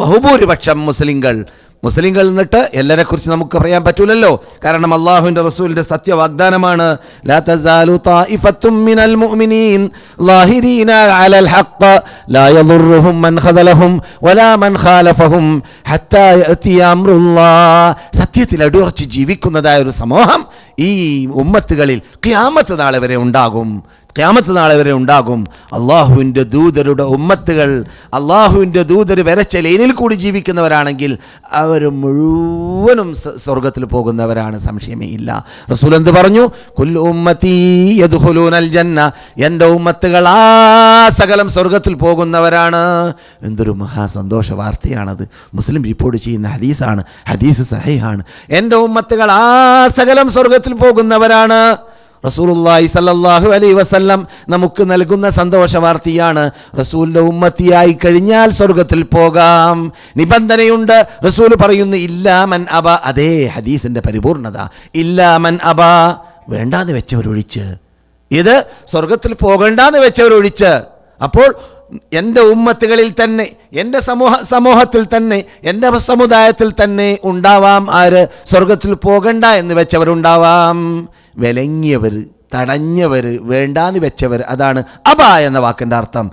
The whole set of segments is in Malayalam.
ബഹുഭൂരിപക്ഷം മുസ്ലിങ്ങൾ എന്നിട്ട് എല്ലാരെ കുറിച്ച് നമുക്ക് പറയാൻ പറ്റൂലല്ലോ. കാരണം അല്ലാഹുവിന്റെ റസൂലിന്റെ സത്യവാഗ്ദാനമാണ്, ലാ തസാലു ത്വായിഫത്തും മിനൽ മുഅ്മിനീൻ ളാഹിരീന അലൽ ഹഖ് ലാ യദുർറുഹും മൻ ഖദലഹും വലാ മൻ ഖാലഫഹും ഹത്താ യഅതിയ അംറുല്ലാഹ്. സത്യത്തിൽ അടിയുറച്ച് ജീവിക്കുന്നതായ ഒരു സമൂഹം ഈ ഉമ്മത്തുകളിൽ ഖിയാമത്ത് നാളെ വരെ ഉണ്ടാകും. അള്ളാഹുവിൻ്റെ ദൂതരുടെ ഉമ്മത്തുകൾ, അള്ളാഹുവിൻ്റെ ദൂതർ വരച്ച ലൈനിൽ കൂടി ജീവിക്കുന്നവരാണെങ്കിൽ അവർ മുഴുവനും സ്വർഗത്തിൽ പോകുന്നവരാണ്, സംശയമേ ഇല്ല. റസൂൽ എന്ത് പറഞ്ഞു? കുല്ലു ഉമ്മത്തി യദ്ഖുലൂനൽ ജന്ന, എൻ്റെ ഉമ്മത്തുകൾ സകലം സ്വർഗത്തിൽ പോകുന്നവരാണ്. എന്തൊരു മഹാസന്തോഷ വാർത്തയാണത്. മുസ്ലിം റിപ്പോർട്ട് ചെയ്യുന്ന ഹദീസാണ്, ഹദീസ് സഹീഹാണ്. എൻ്റെ ഉമ്മത്തുകൾ സകലം സ്വർഗത്തിൽ പോകുന്നവരാണ്. റസൂലുള്ളാഹി സ്വല്ലല്ലാഹു അലൈഹി വസല്ലം നമുക്ക് നൽകുന്ന സന്തോഷ വാർത്തയാണ്. റസൂലിന്റെ ഉമ്മത്തിയായി കഴിഞ്ഞാൽ സ്വർഗത്തിൽ പോകാം. നിബന്ധനയുണ്ട്. റസൂൽ പറയുന്നു ഇല്ലാ മൻ അബ. അതേ ഹദീസിന്റെ പരിപൂർണത. ഇല്ലാ മൻ അബ, വേണ്ടാന്ന് വെച്ചവരൊഴിച്ച്. ഇത് സ്വർഗത്തിൽ പോകണ്ടാന്ന് വെച്ചവരൊഴിച്ച്. അപ്പോൾ എൻ്റെ ഉമ്മത്തുകളിൽ തന്നെ, എൻ്റെ സമൂഹത്തിൽ തന്നെ, എൻ്റെ സമുദായത്തിൽ തന്നെ ഉണ്ടാവാം ആര്? സ്വർഗത്തിൽ പോകണ്ട എന്ന് വെച്ചവരുണ്ടാവാം. വിലങ്ങിയവർ, തടഞ്ഞവർ, വേണ്ടാന്ന് വെച്ചവർ. അതാണ് അബ എന്ന വാക്കിൻ്റെ അർത്ഥം.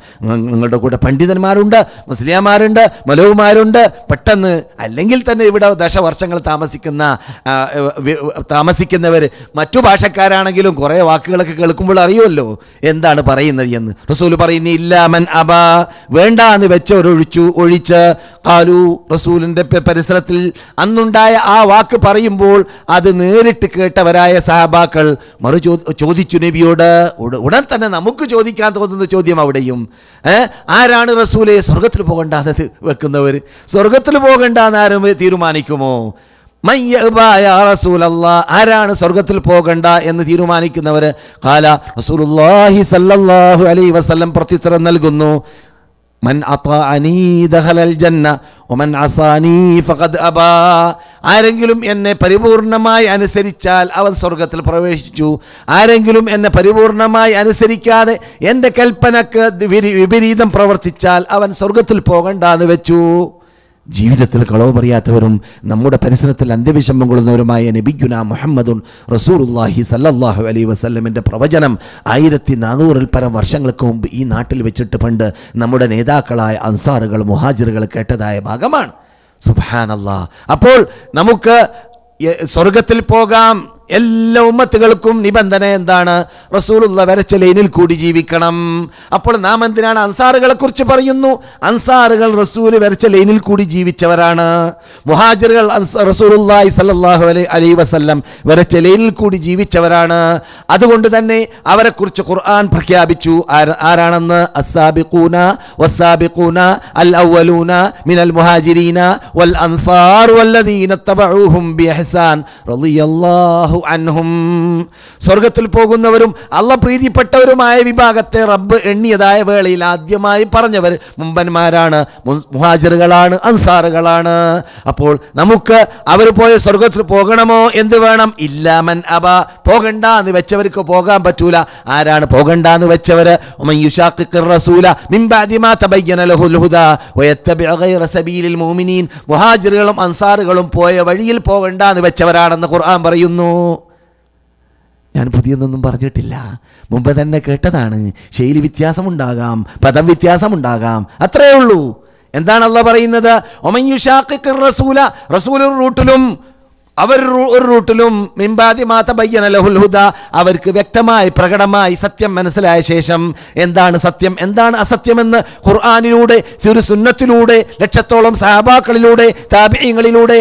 നിങ്ങളുടെ കൂടെ പണ്ഡിതന്മാരുണ്ട്, മുസ്ലിംമാരുണ്ട്, മലവുമാരുണ്ട്. പെട്ടെന്ന് അല്ലെങ്കിൽ തന്നെ ഇവിടെ ദശവർഷങ്ങൾ താമസിക്കുന്നവർ മറ്റു ഭാഷക്കാരാണെങ്കിലും കുറേ വാക്കുകളൊക്കെ കേൾക്കുമ്പോൾ അറിയുമല്ലോ എന്താണ് പറയുന്നത് എന്ന്. റസൂൽ പറയുന്നു ഇല്ലാ മൻ അബ, വേണ്ടാന്ന് വെച്ചവരൊഴിച്ച്. ഖാലു, റസൂലിൻ്റെ പരിസരത്തിൽ അന്നുണ്ടായ ആ വാക്ക് പറയുമ്പോൾ അത് നേരിട്ട് കേട്ടവരായ സഹാബാക്കൾ ചോദിച്ചു നബിയോട്. ഉടൻ തന്നെ നമുക്ക് ചോദിക്കാൻ തോന്നുന്ന ചോദ്യം അവിടെയും, ആരാണ് റസൂലെ സ്വർഗത്തിൽ പോകണ്ടാന്ന് വെക്കുന്നവർ? സ്വർഗത്തിൽ പോകണ്ടെന്ന് ആരും തീരുമാനിക്കുമോ? ആരാണ് സ്വർഗത്തിൽ പോകണ്ട എന്ന് തീരുമാനിക്കുന്നവർ? ഖാല റസൂലുള്ളാഹി സ്വല്ലല്ലാഹു അലൈഹി വസല്ലം പ്രത്യുത്തരം നൽകുന്നു, മൻ അതാഅനി ദഖലൽ ജന്ന വമൻ അസാനി ഫഖദ് അബാ. ആരെങ്കിലും എന്നെ പരിപൂർണമായി അനുസരിച്ചാൽ അവൻ സ്വർഗത്തിൽ പ്രവേശിച്ചു. ആരെങ്കിലും എന്നെ പരിപൂർണമായി അനുസരിക്കാതെ എൻ്റെ കൽപ്പനക്ക് വിപരീതം പ്രവർത്തിച്ചാൽ അവൻ സ്വർഗത്തിൽ പോകണ്ടെന്ന് വെച്ചു. ജീവിതത്തിൽ കളവ് പറയാത്തവരും നമ്മുടെ പരിസരത്തിൽ അന്ത്യവിഷമം കൊള്ളുന്നവരുമായ നബിയുനാ മുഹമ്മദുൻ റസൂലുള്ളാഹി സല്ലല്ലാഹു അലൈഹി വസല്ലമിൻ്റെ പ്രവചനം 1400 പരം വർഷങ്ങൾക്ക് മുമ്പ് ഈ നാട്ടിൽ വെച്ചിട്ട് പണ്ട് നമ്മുടെ നേതാക്കളായ അൻസാറുകൾ, മുഹാജിറുകൾ കേട്ടതായ ഭാഗമാണ്. സുബ്ഹാനല്ലാഹ്. അപ്പോൾ നമുക്ക് സ്വർഗത്തിൽ പോകാം. എല്ലാ ഉമ്മത്തുകൾക്കും നിബന്ധന എന്താണ്? റസൂലുള്ള വരച്ച ലൈനിൽ കൂടി ജീവിക്കണം. അപ്പോൾ നാം എന്തിനാണ് അൻസാറുകളെ കുറിച്ച് പറയുന്നു? അൻസാറുകൾ റസൂൽ വരച്ച ലൈനിൽ കൂടി ജീവിച്ചവരാണ്. മുഹാജിറുകൾ റസൂലുള്ളാഹി സ്വല്ലല്ലാഹു അലൈഹി വസല്ലം വരച്ച ലൈനിൽ കൂടി ജീവിച്ചവരാണ്. അതുകൊണ്ട് തന്നെ അവരെ കുറിച്ച് ഖുർആൻ പ്രഖ്യാപിച്ചു. ആരാണെന്ന്? അസ്സാബിഖൂന വസ്സാബിഖൂന അൽ അവ്വലൂന മിനൽ മുഹാജിരീന വൽ അൻസാർ വല്ലദീന തബഊഹും ബിഇഹ്സാൻ റളിയല്ലാഹു അൻഹും. സ്വർഗത്തിൽ പോകുന്നവരും അല്ലാഹ് പ്രീതിപ്പെട്ടവരുമായ വിഭാഗത്തെ റബ്ബ് എണ്ണിയതായ വേളയിൽ ആദ്യമായി പറഞ്ഞവർ മുമ്പന്മാരാണ്, മുഹാജിറുകളാണ്, അൻസാറുകളാണ്. അപ്പോൾ നമുക്ക് അവർ പോയ സ്വർഗത്തിൽ പോകണമോ? എന്ത് വേണം? ഇല്ലാ മൻ അബ, പോകണ്ട എന്ന് വെച്ചവർക്ക് പോകാൻ പറ്റൂല. ആരാണ് പോകണ്ടെന്ന് വെച്ചവര്? വമൻ യുശാഖിഖിർ റസൂല മിൻ ബഅദി മാ തബയ്യന ലഹുൽ ഹുദാ വയത്തബിഅ ഗൈറ സബീലിൽ മുഅ്മിനീൻ. മുഹാജിറുകളും അൻസാറുകളും പോയ വഴിയിൽ പോകണ്ടെന്ന് വെച്ചവരാണെന്ന് ഖുർആൻ പറയുന്നു. ഞാൻ പുതിയതൊന്നും പറഞ്ഞിട്ടില്ല, മുമ്പ് തന്നെ കേട്ടതാണ്. ശൈലി വ്യത്യാസമുണ്ടാകാം, പദം വ്യത്യാസമുണ്ടാകാം, അത്രയേ ഉള്ളൂ. എന്താണ് അല്ലാഹ് പറയുന്നത്? വമൻ യുശാഖിഖിർ റസൂല, റസൂൽ റൂട്ടിലും അവർ ഒരു റൂട്ടിലും മിൻബാദി മാ തബയ്യന ലഹുൽ ഹുദാ, അവർക്ക് വ്യക്തമായി പ്രകടമായി സത്യം മനസ്സിലായ ശേഷം എന്താണ് സത്യം, എന്താണ് അസത്യമെന്ന് ഖുർആനിലൂടെ, തിരുസുന്നത്തിലൂടെ, ലക്ഷത്തോളം സഹാബാക്കളിലൂടെ, താബിഈങ്ങളിലൂടെ,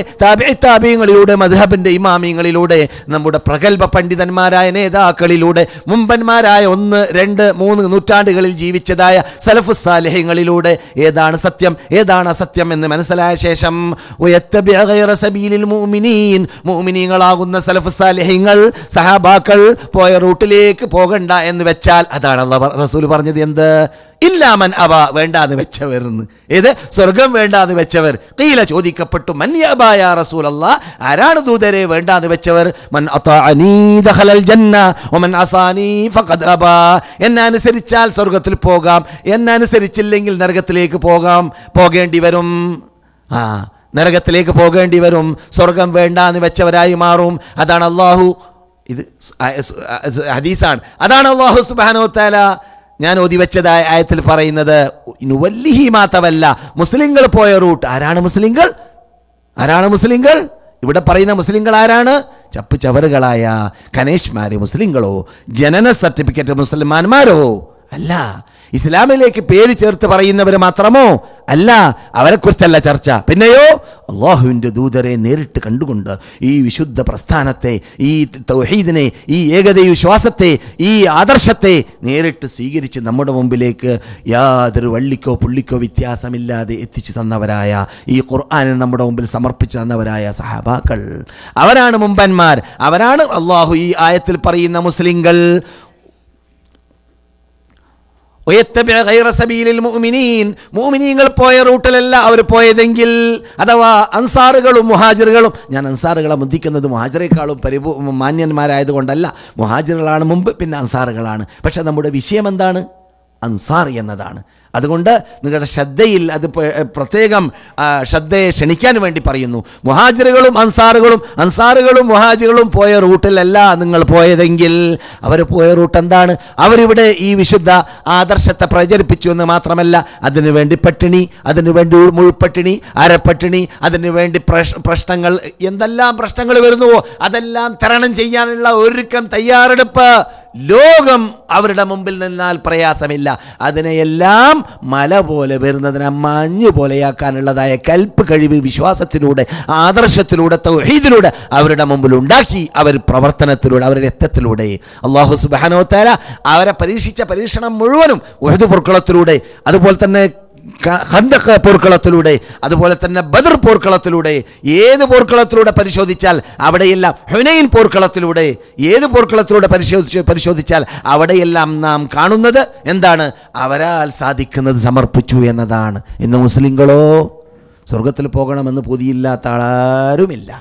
താബിഈങ്ങളിലൂടെ, മദ്ഹബിൻ്റെ ഇമാമിങ്ങളിലൂടെ, നമ്മുടെ പ്രഗൽഭ പണ്ഡിതന്മാരായ നേതാക്കളിലൂടെ, മുമ്പന്മാരായ 1, 2, 3 നൂറ്റാണ്ടുകളിൽ ജീവിച്ചതായ സലഫുസ് സാലിഹീങ്ങളിലൂടെ ഏതാണ് സത്യം, ഏതാണ് അസത്യം എന്ന് മനസ്സിലായ ശേഷം വയത്തബിഅ ഗൈറ സബീലിൽ മുഅ്മിനീൻ, മുഅ്മിനീങ്ങളാകുന്ന സലഫ് സാലിഹീങ്ങൾ, സഹാബാക്കൾ പോയ റൂട്ടിലേക്ക് പോകണ്ട എന്ന് വെച്ചാൽ അതാണ് അല്ലാഹു റസൂൽ പറഞ്ഞത്. എന്ത്? ഇല്ലാ മൻ അബ, വേണ്ടാന്ന് വെച്ചവർ. ഏത്? സ്വർഗം വേണ്ടാന്ന് വെച്ചവർ. ഖീല, ചോദിക്കപ്പെട്ടു, മൻ യഅബാ യാ റസൂലല്ലാഹ്, ആരാണ് ദൂതരെ വേണ്ടാന്ന് വെച്ചവർ? മൻ അതാഅനി ദഖലൽ ജന്ന വമൻ അസാനി ഫഖദ് അബാ. എന്നെ അനുസരിച്ചാൽ സ്വർഗത്തിൽ പോകാം, എന്നെ അനുസരിച്ചില്ലെങ്കിൽ നരകത്തിലേക്ക് പോകേണ്ടി വരും. നരകത്തിലേക്ക് പോകേണ്ടി വരും, സ്വർഗം വേണ്ട എന്ന് വെച്ചവരായി മാറും. അതാണ് അള്ളാഹു, ഇത് ഹദീസാണ്, അതാണ് അള്ളാഹു സുബ്ഹാനഹു വ തആല ഞാൻ ഓതി വെച്ചതായ ആയത്തിൽ പറയുന്നത്. നുവല്ലിഹി മാ തവല്ല, മുസ്ലിങ്ങൾ പോയ റൂട്ട്. ആരാണ് മുസ്ലിങ്ങൾ? ആരാണ് മുസ്ലിങ്ങൾ? ഇവിടെ പറയുന്ന മുസ്ലിങ്ങൾ ആരാണ്? ചപ്പ് ചവറുകളായ കനേഷ്മാര് മുസ്ലിങ്ങളോ, ജനന സർട്ടിഫിക്കറ്റ് മുസൽമാന്മാരോ അല്ല. ഇസ്ലാമിലേക്ക് പേര് ചേർത്ത് പറയുന്നവർ മാത്രമോ അല്ല, അവരെക്കുറിച്ചല്ല ചർച്ച. പിന്നെയോ അള്ളാഹുവിൻ്റെ ദൂതരെ നേരിട്ട് കണ്ടുകൊണ്ട് ഈ വിശുദ്ധ പ്രസ്ഥാനത്തെ, ഈ തൗഹീദിനെ, ഈ ഏകദൈവ വിശ്വാസത്തെ, ഈ ആദർശത്തെ നേരിട്ട് സ്വീകരിച്ച് നമ്മുടെ മുമ്പിലേക്ക് യാതൊരു വള്ളിക്കോ പുള്ളിക്കോ വ്യത്യാസമില്ലാതെ എത്തിച്ചു തന്നവരായ, ഈ ഖുർആനെ നമ്മുടെ മുമ്പിൽ സമർപ്പിച്ചു തന്നവരായ സഹാബാക്കൾ, അവരാണ് മുമ്പന്മാർ. അവരാണ് അള്ളാഹു ഈ ആയത്തിൽ പറയുന്ന മുസ്ലിങ്ങൾ. മുഅ്മിനീങ്ങൾ പോയ റൂട്ടിലല്ല അവർ പോയതെങ്കിൽ, അഥവാ അൻസാറുകളും മുഹാജിറുകളും, ഞാൻ അൻസാറുകളെ മുന്തിക്കുന്നത് മുഹാജിറേക്കാളും മാന്യന്മാരായതുകൊണ്ടല്ല, മുഹാജിറുകളാണ് മുമ്പ്, പിന്നെ അൻസാറുകളാണ്. പക്ഷെ നമ്മുടെ വിഷയം എന്താണ്? അൻസാർ എന്നതാണ്. അതുകൊണ്ട് നിങ്ങളുടെ ശ്രദ്ധയിൽ അത് പ്രത്യേകം ശ്രദ്ധയെ ക്ഷണിക്കാൻ വേണ്ടി പറയുന്നു. മുഹാജിറുകളും അൻസാറുകളും മുഹാജിറുകളും പോയ റൂട്ടിലല്ല നിങ്ങൾ പോയതെങ്കിൽ, അവർ പോയ റൂട്ട് എന്താണ്? അവരിവിടെ ഈ വിശുദ്ധ ആദർശത്തെ പ്രചരിപ്പിച്ചു എന്ന് മാത്രമല്ല, അതിനുവേണ്ടി പട്ടിണി, അതിനുവേണ്ടി മുഴുപ്പട്ടിണി, അരപ്പട്ടിണി, അതിനുവേണ്ടി പ്രശ്നങ്ങൾ, എന്തെല്ലാം പ്രശ്നങ്ങൾ വരുന്നുവോ അതെല്ലാം തരണം ചെയ്യാനുള്ള ഒരുക്കം, തയ്യാറെടുപ്പ്. ലോകം അവരുടെ മുമ്പിൽ നിന്നാൽ പ്രയാസമില്ല. അതിനെയെല്ലാം മല പോലെ വരുന്നതിനെ മഞ്ഞ് പോലെയാക്കാനുള്ളതായ കൽപ്പ് കഴിവ് വിശ്വാസത്തിലൂടെ, ആദർശത്തിലൂടെ, തൗഹീദിലൂടെ അവരുടെ മുമ്പിൽ ഉണ്ടാക്കി. അവർ പ്രവർത്തനത്തിലൂടെ, അവരുടെ രക്തത്തിലൂടെ. അല്ലാഹു സുബ്ഹാനഹു വ തആല അവരെ പരീക്ഷിച്ച പരീക്ഷണം മുഴുവനും ഉഹദ് പോർക്കളത്തിലൂടെ, അതുപോലെ തന്നെ ഖന്തഖ് പോർക്കളത്തിലൂടെ, അതുപോലെ തന്നെ ബദർ പോർക്കളത്തിലൂടെ, ഏത് പോർക്കളത്തിലൂടെ പരിശോധിച്ചാൽ അവിടെയെല്ലാം, ഹുനൈൻ പോർക്കളത്തിലൂടെ, ഏത് പോർക്കളത്തിലൂടെ പരിശോധിച്ചാൽ അവിടെയെല്ലാം നാം കാണുന്നത് എന്താണ്? അവരാൽ സാധിക്കുന്നത് സമർപ്പിച്ചു എന്നതാണ്. ഇന്ന് മുസ്ലിങ്ങളോ സ്വർഗത്തിൽ പോകണമെന്ന് പൊതിയില്ലാത്ത ആളുമില്ല.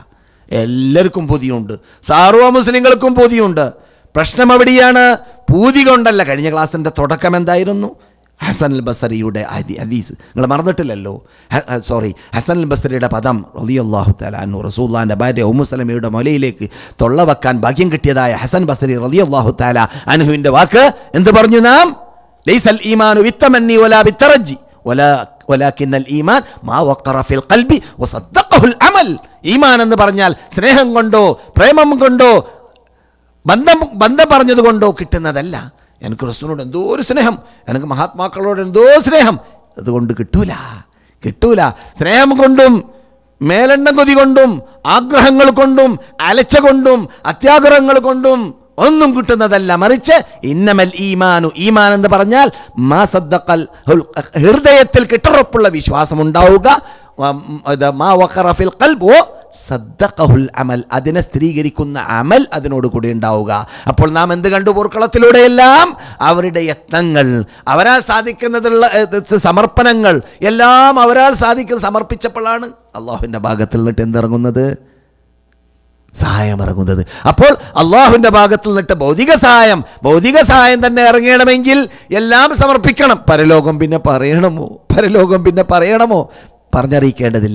എല്ലാവർക്കും പൊതിയുണ്ട്, സർവ്വ മുസ്ലിങ്ങൾക്കും പൊതിയുണ്ട്. പ്രശ്നം എവിടെയാണ്? പൂതി കൊണ്ടല്ല. കഴിഞ്ഞ ക്ലാസ്സിൻ്റെ തുടക്കം എന്തായിരുന്നു? ഹസൻ അൽ ബസരിയുടെ ഹദീസ് നിങ്ങൾ മറന്നിട്ടില്ലല്ലോ. ഹസൻ അൽ ബസരിയുടെ പദം റളിയല്ലാഹു തആല അൻഹു, റസൂലുള്ളാഹിന്റെ ഭാര്യ ഉമ്മു സലമയുടെ മുലയിലേക്ക് തൊള്ള വെക്കാൻ ഭാഗ്യം കിട്ടിയതായ ഹസൻ ബസരി റളിയല്ലാഹു തആല അൻഹുവിന്റെ വാക്ക് എന്ത് പറഞ്ഞു? നാം ലൈസൽ ഈമാനു ബിത്തമന്നി വലാ ബിത്തറജി വലാകിന്നൽ ഈമാൻ മാ വഖറ ഫിൽ ഖൽബി വസദ്ദഖഹുൽ അമൽ. ഈമാൻ എന്ന് പറഞ്ഞാൽ സ്നേഹം കൊണ്ടോ പ്രേമം കൊണ്ടോ ബന്ധം പറഞ്ഞതുകൊണ്ടോ കിട്ടുന്നതല്ല. എനിക്ക് റസൂലിനോട് എന്തോ ഒരു സ്നേഹം, എനിക്ക് മഹാത്മാക്കളോട് എന്തോ സ്നേഹം, അതുകൊണ്ട് കിട്ടൂല. സ്നേഹം കൊണ്ടും മേലെണ്ണ കൊതി കൊണ്ടും ആഗ്രഹങ്ങൾ കൊണ്ടും അലച്ച കൊണ്ടും അത്യാഗ്രഹങ്ങൾ കൊണ്ടും ഒന്നും കിട്ടുന്നതല്ല. മറിച്ച് ഇന്നമൽ ഈമാനു, ഈമാൻ എന്ന് പറഞ്ഞാൽ മാ സദ്ദഖൽ, ഹൃദയത്തിൽ കിട്ടുറപ്പുള്ള വിശ്വാസം ഉണ്ടാവുക, മാ വഖറ ഫിൽ ഖൽബ് സദ്ദഖഹുൽ അമൽ, അതിനെ സ്ഥിരീകരിക്കുന്ന അമൽ അതിനോട് കൂടി ഉണ്ടാവുക. അപ്പോൾ നാം എന്ത് കണ്ടു? പോർക്കളത്തിലൂടെയെല്ലാം അവരുടെ യത്നങ്ങൾ, അവരാൽ സാധിക്കുന്നതുള്ള സമർപ്പണങ്ങൾ എല്ലാം അവരാൽ സമർപ്പിച്ചപ്പോഴാണ് അള്ളാഹുവിൻ്റെ ഭാഗത്തിൽ നിന്നിട്ട് എന്തിറങ്ങുന്നത്? സഹായം ഇറങ്ങുന്നത്. അപ്പോൾ അള്ളാഹുവിൻ്റെ ഭാഗത്തിൽ നിന്നിട്ട് ഭൗതിക സഹായം തന്നെ ഇറങ്ങണമെങ്കിൽ എല്ലാം സമർപ്പിക്കണം. പരലോകം പിന്നെ പറയണമോ? പറഞ്ഞറിയിക്കേണ്ടതില്ല.